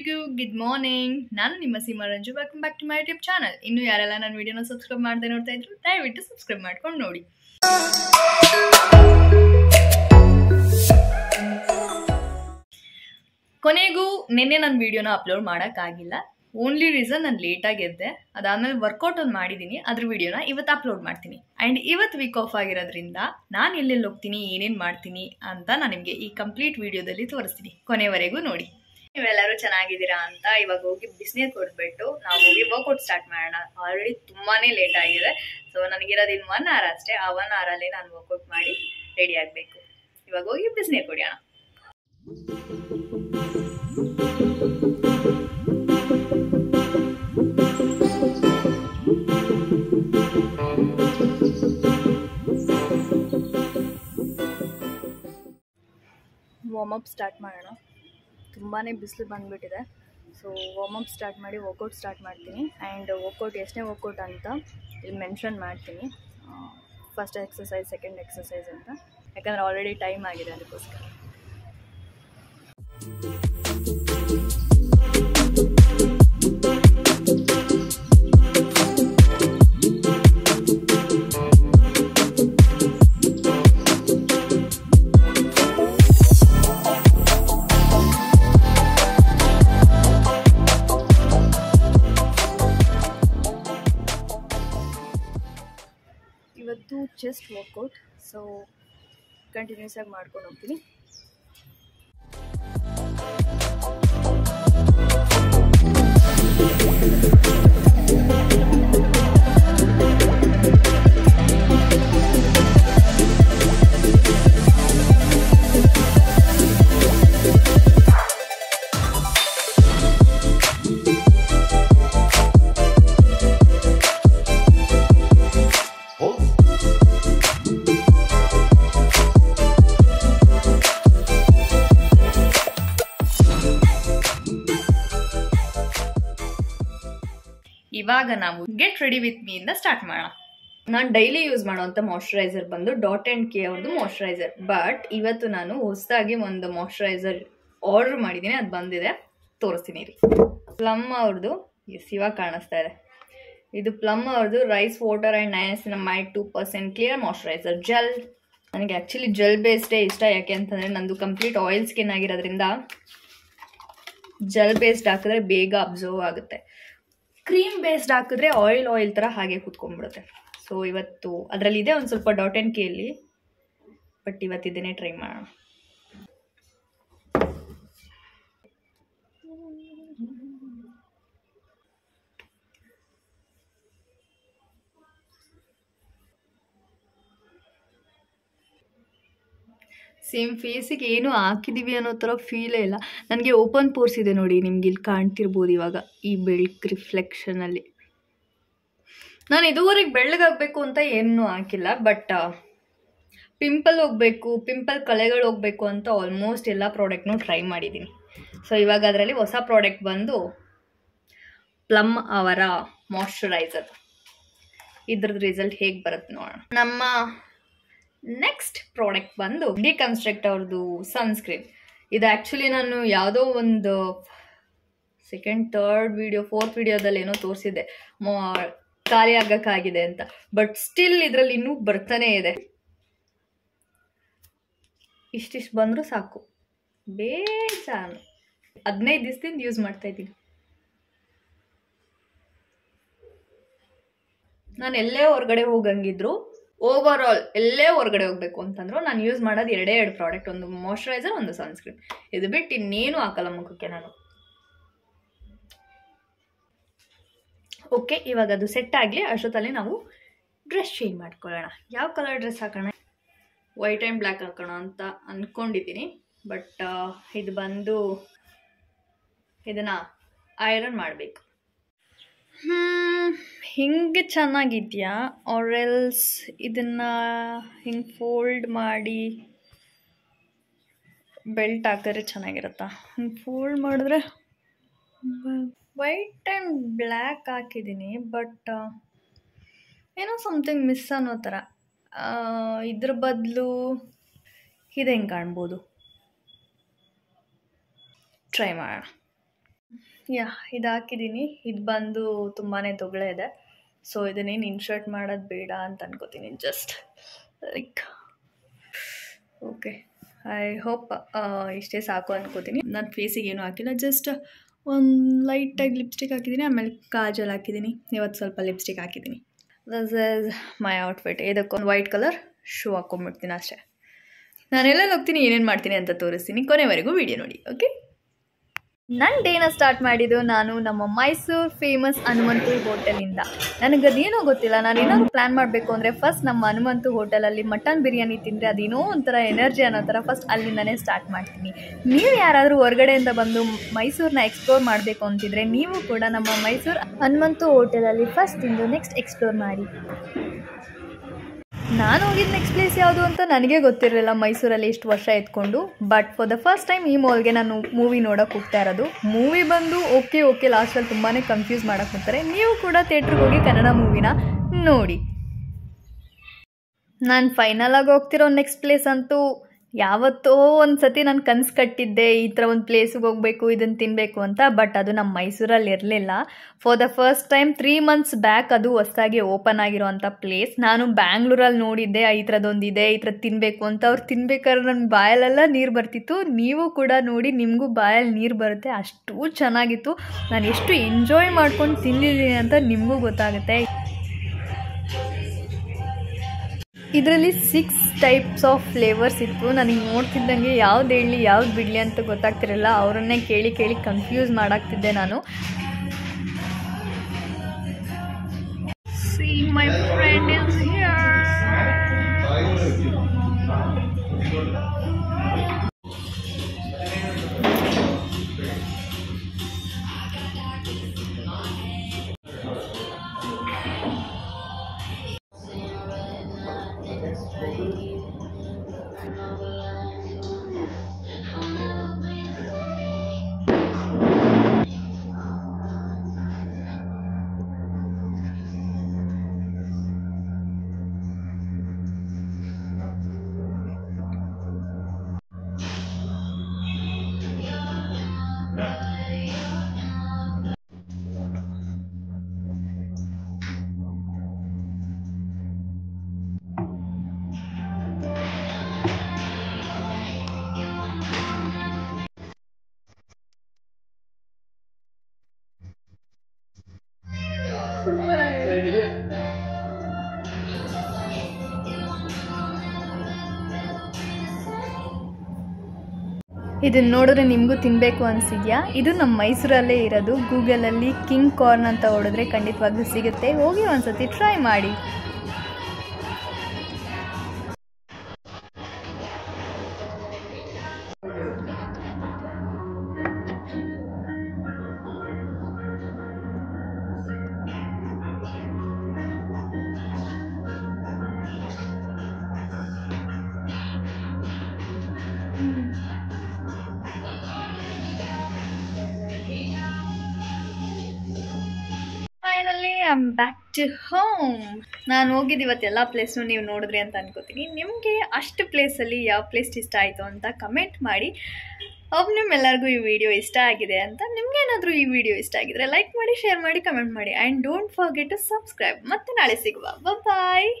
ಎಲ್ಲರಿಗೂ good morning. ನಾನು ನಿಮ್ಮ Seema Ranju. Welcome back to my YouTube channel. ಇನ್ನು ಯಾರೆಲ್ಲ ನನ್ನ ವಿಡಿಯೋನ ಸಬ್ಸ್ಕ್ರೈಬ್ ಮಾಡದೆ ನೋಡ್ತಾ ಇದ್ರು ದಯವಿಟ್ಟು ಸಬ್ಸ್ಕ್ರೈಬ್ ಮಾಡ್ಕೊಂಡು ನೋಡಿ. ಕೊನೆಗೂ ನಿನ್ನೆ ನನ್ನ ವಿಡಿಯೋನ ಅಪ್ಲೋಡ್ ಮಾಡೋಕ್ಕಾಗಿಲ್ಲ. ಓನ್ಲಿ ರೀಸನ್ ನಾನು ಲೇಟಾಗಿ ಎದ್ದೆ. ಅದಾದಮೇಲೆ ವರ್ಕೌಟ್ ಒಂದು ಮಾಡಿದ್ದೀನಿ, ಅದ್ರ ವಿಡಿಯೋನ ಇವತ್ತು ಅಪ್ಲೋಡ್ ಮಾಡ್ತೀನಿ. ಆ್ಯಂಡ್ ಇವತ್ತು ವೀಕ್ ಆಫ್ ಆಗಿರೋದ್ರಿಂದ ನಾನು ಎಲ್ಲೆಲ್ಲಿ ಹೋಗ್ತೀನಿ, ಏನೇನು ಮಾಡ್ತೀನಿ ಅಂತ ನಾನು ನಿಮಗೆ ಈ ಕಂಪ್ಲೀಟ್ ವಿಡಿಯೋದಲ್ಲಿ ತೋರಿಸ್ತೀನಿ. ಕೊನೆವರೆಗೂ ನೋಡಿ. ನೀವೆಲ್ಲರೂ ಚೆನ್ನಾಗಿದ್ದೀರಾ ಅಂತ ಇವಾಗ ಹೋಗಿ ಬಿಸಿನೀರು ಕೊಡ್ಬಿಟ್ಟು ನಾವು ಹೋಗಿ ವರ್ಕೌಟ್ ಸ್ಟಾರ್ಟ್ ಮಾಡೋಣ. ಆಲ್ರೆಡಿ ತುಂಬಾ ಲೇಟ್ ಆಗಿದೆ. ಸೊ ನನಗಿರೋದು ಇನ್ನು 1 hour ಅಷ್ಟೇ. ಆ 1 hour ನಾನು ವರ್ಕೌಟ್ ಮಾಡಿ ರೆಡಿ ಆಗಬೇಕು. ಇವಾಗ ಹೋಗಿ ಬಿಸಿನೀರು ಕುಡಿಯೋಣ. ವಾರ್ಮಪ್ ಸ್ಟಾರ್ಟ್ ಮಾಡೋಣ. ತುಂಬಾ ಬಿಸಿಲು ಬಂದುಬಿಟ್ಟಿದೆ. ಸೊ ವಾರ್ಮಪ್ ಸ್ಟಾರ್ಟ್ ಮಾಡಿ ವರ್ಕೌಟ್ ಸ್ಟಾರ್ಟ್ ಮಾಡ್ತೀನಿ. ಆ್ಯಂಡ್ ವರ್ಕೌಟ್ ಎಷ್ಟನೇ ವರ್ಕೌಟ್ ಅಂತ ಇಲ್ಲಿ ಮೆನ್ಷನ್ ಮಾಡ್ತೀನಿ. ಫಸ್ಟ್ ಎಕ್ಸಸೈಸ್, ಸೆಕೆಂಡ್ ಎಕ್ಸಸೈಸ್ ಅಂತ. ಯಾಕಂದರೆ ಆಲ್ರೆಡಿ ಟೈಮ್ ಆಗಿದೆ, ಅದಕ್ಕೋಸ್ಕರ. ಇವತ್ತು ಚೆಸ್ಟ್ ವರ್ಕೌಟ್. ಸೊ ಕಂಟಿನ್ಯೂಸ್ ಆಗಿ ಮಾಡ್ಕೊಂಡು ಹೋಗ್ತೀನಿ. ಇವಾಗ ನಾವು ಗೆಟ್ ರೆಡಿ ವಿತ್ ಮೀ ಇಂದ ಸ್ಟಾರ್ಟ್ ಮಾಡೋಣ. ನಾನು ಡೈಲಿ ಯೂಸ್ ಮಾಡುವಂಥ ಮಾಯ್ಶ್ಚರೈಸರ್ ಬಂದು ಡಾಟ್ ಆ್ಯಂಡ್ ಕೇ ಅವ್ರದ್ದು ಮಾಯ್ಶ್ಚರೈಸರ್. ಬಟ್ ಇವತ್ತು ನಾನು ಹೊಸದಾಗಿ ಒಂದು ಮಾಯ್ಶ್ಚರೈಸರ್ ಆರ್ಡರ್ ಮಾಡಿದ್ದೀನಿ, ಅದು ಬಂದಿದೆ, ತೋರಿಸ್ತೀನಿ ರೀ. ಪ್ಲಮ್ ಅವ್ರದ್ದು ಇವಾಗ ಕಾಣಿಸ್ತಾ ಇದೆ. ಇದು ಪ್ಲಮ್ ಅವ್ರದ್ದು rice water and niacinamide 2% clear moisturiser gel. ನನಗೆ ಆ್ಯಕ್ಚುಲಿ ಜೆಲ್ ಬೇಸ್ಡೇ ಇಷ್ಟ. ಯಾಕೆ ಅಂತಂದರೆ ನಂದು ಕಂಪ್ಲೀಟ್ ಆಯಿಲ್ ಸ್ಕಿನ್ ಆಗಿರೋದ್ರಿಂದ ಜೆಲ್ ಬೇಸ್ಡ್ ಹಾಕಿದ್ರೆ ಬೇಗ ಅಬ್ಸರ್ವ್ ಆಗುತ್ತೆ. ಕ್ರೀಮ್ ಬೇಸ್ಡ್ ಹಾಕಿದ್ರೆ ಆಯಿಲ್ ಥರ ಹಾಗೆ ಕೂತ್ಕೊಂಡ್ಬಿಡುತ್ತೆ. ಸೊ ಇವತ್ತು ಅದರಲ್ಲಿದೆ ಒಂದು ಸ್ವಲ್ಪ ಡಾಟ್ ಆ್ಯಂಡ್ ಕೇಲಿ, ಬಟ್ ಇವತ್ತು ಇದನ್ನೇ ಟ್ರೈ ಮಾಡೋಣ. ಸೇಮ್ ಫೇಸಿಗೆ ಏನು ಹಾಕಿದ್ದೀವಿ ಅನ್ನೋ ಥರ ಫೀಲೇ ಇಲ್ಲ. ನನಗೆ ಓಪನ್ ಪೋರ್ಸ್ ಇದೆ ನೋಡಿ, ನಿಮ್ಗೆ ಇಲ್ಲಿ ಕಾಣ್ತಿರ್ಬೋದು ಇವಾಗ ಈ ಬೆಳಕು ರಿಫ್ಲೆಕ್ಷನಲ್ಲಿ. ನಾನು ಇದುವರೆಗೆ ಬೆಳ್ಳಗಾಗಬೇಕು ಅಂತ ಏನೂ ಹಾಕಿಲ್ಲ, ಬಟ್ ಪಿಂಪಲ್ ಹೋಗಬೇಕು, ಪಿಂಪಲ್ ಕಲೆಗಳು ಹೋಗಬೇಕು ಅಂತ ಆಲ್ಮೋಸ್ಟ್ ಎಲ್ಲ ಪ್ರಾಡಕ್ಟ್ನೂ ಟ್ರೈ ಮಾಡಿದ್ದೀನಿ. ಸೊ ಇವಾಗ ಅದರಲ್ಲಿ ಹೊಸ ಪ್ರಾಡಕ್ಟ್ ಬಂದು ಪ್ಲಮ್ ಅವರ ಮಾಯ್ಶ್ಚರೈಸರ್. ಇದ್ರದ್ದು ರಿಸಲ್ಟ್ ಹೇಗೆ ಬರುತ್ತೆ ನೋಡೋಣ. ನಮ್ಮ ನೆಕ್ಸ್ಟ್ ಪ್ರಾಡಕ್ಟ್ ಬಂದು ಡಿಕನ್ಸ್ಟ್ರಕ್ಟ್ ಅವ್ರದ್ದು ಸನ್ಸ್ಕ್ರೀನ್. ಇದು ಆ್ಯಕ್ಚುಲಿ ನಾನು ಯಾವುದೋ ಒಂದು ಸೆಕೆಂಡ್, ಥರ್ಡ್ ವಿಡಿಯೋ, 4th ವಿಡಿಯೋದಲ್ಲಿ ಏನೋ ತೋರಿಸಿದ್ದೆ ಖಾಲಿ ಆಗಕ್ಕಾಗಿದೆ ಅಂತ. ಬಟ್ ಸ್ಟಿಲ್ ಇದರಲ್ಲಿ ಇನ್ನೂ ಬರ್ತಾನೆ ಇದೆ. ಇಷ್ಟಿಷ್ಟು ಬಂದರೂ ಸಾಕು, ಬೇಜಾನು. 15 ದಿವಸದಿಂದ ಯೂಸ್ ಮಾಡ್ತಾ ಇದ್ದೀನಿ. ನಾನು ಎಲ್ಲೇ ಹೊರಗಡೆ ಹೋಗಂಗಿದ್ರು, ಓವರ್ ಆಲ್ ಎಲ್ಲೇ ಹೊರಗಡೆ ಹೋಗ್ಬೇಕು ಅಂತಂದ್ರು ನಾನು ಯೂಸ್ ಮಾಡೋದು 2 ಪ್ರಾಡಕ್ಟ್. ಒಂದು ಮಾಯ್ಶ್ಚರೈಸರ್, ಒಂದು ಸನ್ಸ್ಕ್ರೀನ್. ಇದು ಬಿಟ್ಟು ಇನ್ನೇನು ಹಾಕಲ್ಲ ಮುಖಕ್ಕೆ ನಾನು. ಓಕೆ, ಇವಾಗ ಅದು ಸೆಟ್ ಆಗಲಿ. ಅಷ್ಟೊತ್ತಲ್ಲಿ ನಾವು ಡ್ರೆಸ್ ಚೇಂಜ್ ಮಾಡ್ಕೊಳ್ಳೋಣ. ಯಾವ ಕಲರ್ ಡ್ರೆಸ್ ಹಾಕೋಣ? ವೈಟ್ ಆ್ಯಂಡ್ ಬ್ಲ್ಯಾಕ್ ಹಾಕೋಣ ಅಂತ ಅಂದ್ಕೊಂಡಿದ್ದೀನಿ. ಬಟ್ ಇದು ಬಂದು ಇದನ್ನು ಐರನ್ ಮಾಡಬೇಕು. ಹಿಂಗೆ ಚೆನ್ನಾಗಿದೆಯಾ? ಆರೆಲ್ಸ್ ಇದನ್ನು ಹಿಂಗೆ ಫೋಲ್ಡ್ ಮಾಡಿ ಬೆಲ್ಟ್ ಹಾಕಿದ್ರೆ ಚೆನ್ನಾಗಿರುತ್ತಾ? ಹಿಂಗೆ ಫೋಲ್ಡ್ ಮಾಡಿದ್ರೆ ವೈಟ್ ಆ್ಯಂಡ್ ಬ್ಲ್ಯಾಕ್ ಹಾಕಿದ್ದೀನಿ, ಬಟ್ ಏನೋ ಸಮಥಿಂಗ್ ಮಿಸ್ ಅನ್ನೋ ಥರ. ಇದ್ರ ಬದಲು ಇದು ಹೆಂಗೆ ಕಾಣ್ಬೋದು? ಟ್ರೈ ಮಾಡೋಣ. ಯಾ ಇದು ಹಾಕಿದ್ದೀನಿ. ಇದು ಬಂದು ತುಂಬಾ ತೊಗಳೆ ಇದೆ. ಸೊ ಇದನ್ನೇನು ಇನ್ಶರ್ಟ್ ಮಾಡೋದು ಬೇಡ ಅಂತ ಅನ್ಕೋತೀನಿ. Just like okay, I hope ಇಷ್ಟೇ ಸಾಕು ಅನ್ಕೋತೀನಿ. ನಾನು ಫೇಸಿಗೆ ಏನೂ ಹಾಕಿಲ್ಲ, ಜಸ್ಟ್ ಒಂದು ಲೈಟಾಗಿ ಲಿಪ್ಸ್ಟಿಕ್ ಹಾಕಿದ್ದೀನಿ, ಆಮೇಲೆ ಕಾಜಲ್ ಹಾಕಿದ್ದೀನಿ, ಇವತ್ತು ಸ್ವಲ್ಪ ಲಿಪ್ಸ್ಟಿಕ್ ಹಾಕಿದ್ದೀನಿ. This is my outfit. ಇದಕ್ಕೊಂದು ವೈಟ್ ಕಲರ್ ಶೂ ಹಾಕೊಂಡ್ಬಿಡ್ತೀನಿ ಅಷ್ಟೇ. ನಾನೆಲ್ಲ ಹೋಗ್ತೀನಿ, ಏನೇನು ಮಾಡ್ತೀನಿ ಅಂತ ತೋರಿಸ್ತೀನಿ. ಕೊನೆವರೆಗೂ ವಿಡಿಯೋ ನೋಡಿ. ಓಕೆ, ನನ್ನ ಡೇನ ಸ್ಟಾರ್ಟ್ ಮಾಡಿದ್ದು ನಾನು ನಮ್ಮ ಮೈಸೂರು ಫೇಮಸ್ ಹನುಮಂತು ಹೋಟೆಲಿಂದ. ನನಗದೇನೋ ಗೊತ್ತಿಲ್ಲ, ನಾನು ಏನಾದರೂ ಪ್ಲ್ಯಾನ್ ಮಾಡಬೇಕು ಅಂದರೆ ಫಸ್ಟ್ ನಮ್ಮ ಹನುಮಂತು ಹೋಟೆಲಲ್ಲಿ ಮಟನ್ ಬಿರಿಯಾನಿ ತಿಂದರೆ ಅದೇನೋ ಒಂಥರ ಎನರ್ಜಿ ಅನ್ನೋ ಥರ ಫಸ್ಟ್ ಅಲ್ಲಿಂದನೇ ಸ್ಟಾರ್ಟ್ ಮಾಡ್ತೀನಿ. ನೀವು ಯಾರಾದರೂ ಹೊರಗಡೆಯಿಂದ ಬಂದು ಮೈಸೂರನ್ನ ಎಕ್ಸ್ಪ್ಲೋರ್ ಮಾಡಬೇಕು ಅಂತಿದ್ರೆ ನೀವು ಕೂಡ ನಮ್ಮ ಮೈಸೂರು ಹನುಮಂತು ಹೋಟೆಲಲ್ಲಿ ಫಸ್ಟ್ ತಿಂದು ನೆಕ್ಸ್ಟ್ ಎಕ್ಸ್ಪ್ಲೋರ್ ಮಾಡಿ. ನಾನು ಹೋಗಿದ್ದ ನೆಕ್ಸ್ಟ್ ಪ್ಲೇಸ್ ಯಾವುದು ಅಂತ ನನಗೆ ಗೊತ್ತಿರಲಿಲ್ಲ ಮೈಸೂರಲ್ಲಿ ಇಷ್ಟು ವರ್ಷ ಎತ್ಕೊಂಡು. But for the first time ಈ ಮಾಲ್ಗೆ ನಾನು ಮೂವಿ ನೋಡೋಕೆ ಹೋಗ್ತಾ ಇರೋದು. ಮೂವಿ ಬಂದು ಓಕೆ ಲಾಸ್ಟಲ್ಲಿ ತುಂಬಾ ಕನ್ಫ್ಯೂಸ್ ಮಾಡೋಕ್ಕೆ ಬರ್ತಾರೆ. ನೀವು ಕೂಡ ಥಿಯೇಟ್ರಿಗೆ ಹೋಗಿ ಕನ್ನಡ ಮೂವಿನ ನೋಡಿ. ನಾನು ಫೈನಲ್ ಆಗಿ ಹೋಗ್ತಿರೋ ನೆಕ್ಸ್ಟ್ ಪ್ಲೇಸ್ ಅಂತೂ ಯಾವತ್ತೋ ಒಂದು ಸತಿ ನಾನು ಕನಸು ಕಟ್ಟಿದ್ದೆ ಈ ಥರ ಒಂದು ಪ್ಲೇಸಿಗೆ ಹೋಗಬೇಕು, ಇದನ್ನು ತಿನ್ನಬೇಕು ಅಂತ. ಬಟ್ ಅದು ನಮ್ಮ ಮೈಸೂರಲ್ಲಿ ಇರಲಿಲ್ಲ. For the first time 3 months back ಅದು ಹೊಸದಾಗಿ ಓಪನ್ ಆಗಿರೋವಂಥ ಪ್ಲೇಸ್. ನಾನು ಬ್ಯಾಂಗ್ಳೂರಲ್ಲಿ ನೋಡಿದ್ದೆ ಈ ಥರದೊಂದು ಇದೆ, ಈ ಥರ ತಿನ್ನಬೇಕು ಅಂತ. ಅವ್ರು ತಿನ್ಬೇಕಾದ್ರೆ ನನ್ನ ಬಾಯಲ್ಲೆಲ್ಲ ನೀರು ಬರ್ತಿತ್ತು. ನೀವು ಕೂಡ ನೋಡಿ, ನಿಮಗೂ ಬಾಯಲ್ಲಿ ನೀರು ಬರುತ್ತೆ, ಅಷ್ಟು ಚೆನ್ನಾಗಿತ್ತು. ನಾನು ಎಷ್ಟು ಎಂಜಾಯ್ ಮಾಡ್ಕೊಂಡು ತಿಂದಿದ್ದೀನಿ ಅಂತ ನಿಮಗೂ ಗೊತ್ತಾಗುತ್ತೆ. ಇದರಲ್ಲಿ 6 types ಆಫ್ ಫ್ಲೇವರ್ಸ್ ಇತ್ತು. ನನಗೆ ನೋಡ್ತಿದ್ದಂಗೆ ಯಾವ್ದು ಹೇಳಿ ಯಾವ್ದು ಬಿಡಲಿ ಅಂತ ಗೊತ್ತಾಗ್ತಿರಲಿಲ್ಲ. ಅವರನ್ನೇ ಕೇಳಿ ಕನ್ಫ್ಯೂಸ್ ಮಾಡಾಕ್ತಿದ್ದೆ ನಾನು. See, my friend is here. ಇದನ್ನು ನೋಡಿದ್ರೆ ನಿಮಗೂ ತಿನ್ನಬೇಕು ಅನಿಸಿದ್ಯಾ? ಇದು ನಮ್ಮ ಮೈಸೂರಲ್ಲೇ ಇರೋದು. ಗೂಗಲಲ್ಲಿ ಕಿಂಗ್ ಕಾರ್ನ್ ಅಂತ ಹೊಡೆದ್ರೆ ಖಂಡಿತವಾಗ್ಲೂ ಸಿಗುತ್ತೆ. ಹೋಗಿ ಒಂದ್ಸತಿ ಟ್ರೈ ಮಾಡಿ. Finally I am back to home. ನಾನು ಹೋಗಿದ್ದು ಇವತ್ತು ಎಲ್ಲ ಪ್ಲೇಸ್ನು ನೀವು ನೋಡಿದ್ರಿ ಅಂತ ಅನ್ಕೋತೀನಿ. ನಿಮಗೆ ಅಷ್ಟು ಪ್ಲೇಸಲ್ಲಿ ಯಾವ ಪ್ಲೇಸ್ ಇಷ್ಟ ಆಯಿತು ಅಂತ ಕಮೆಂಟ್ ಮಾಡಿ. ನಿಮ್ಮೆಲ್ಲರಿಗೂ ಈ ವಿಡಿಯೋ ಇಷ್ಟ ಆಗಿದೆ ಅಂತ. ನಿಮ್ಗೇನಾದರೂ ಈ ವಿಡಿಯೋ ಇಷ್ಟ ಆಗಿದ್ರೆ ಲೈಕ್ ಮಾಡಿ, ಶೇರ್ ಮಾಡಿ, ಕಮೆಂಟ್ ಮಾಡಿ. And don't forget to subscribe. ಮತ್ತೆ ನಾಳೆ ಸಿಗುವ. ಬಾಯ್.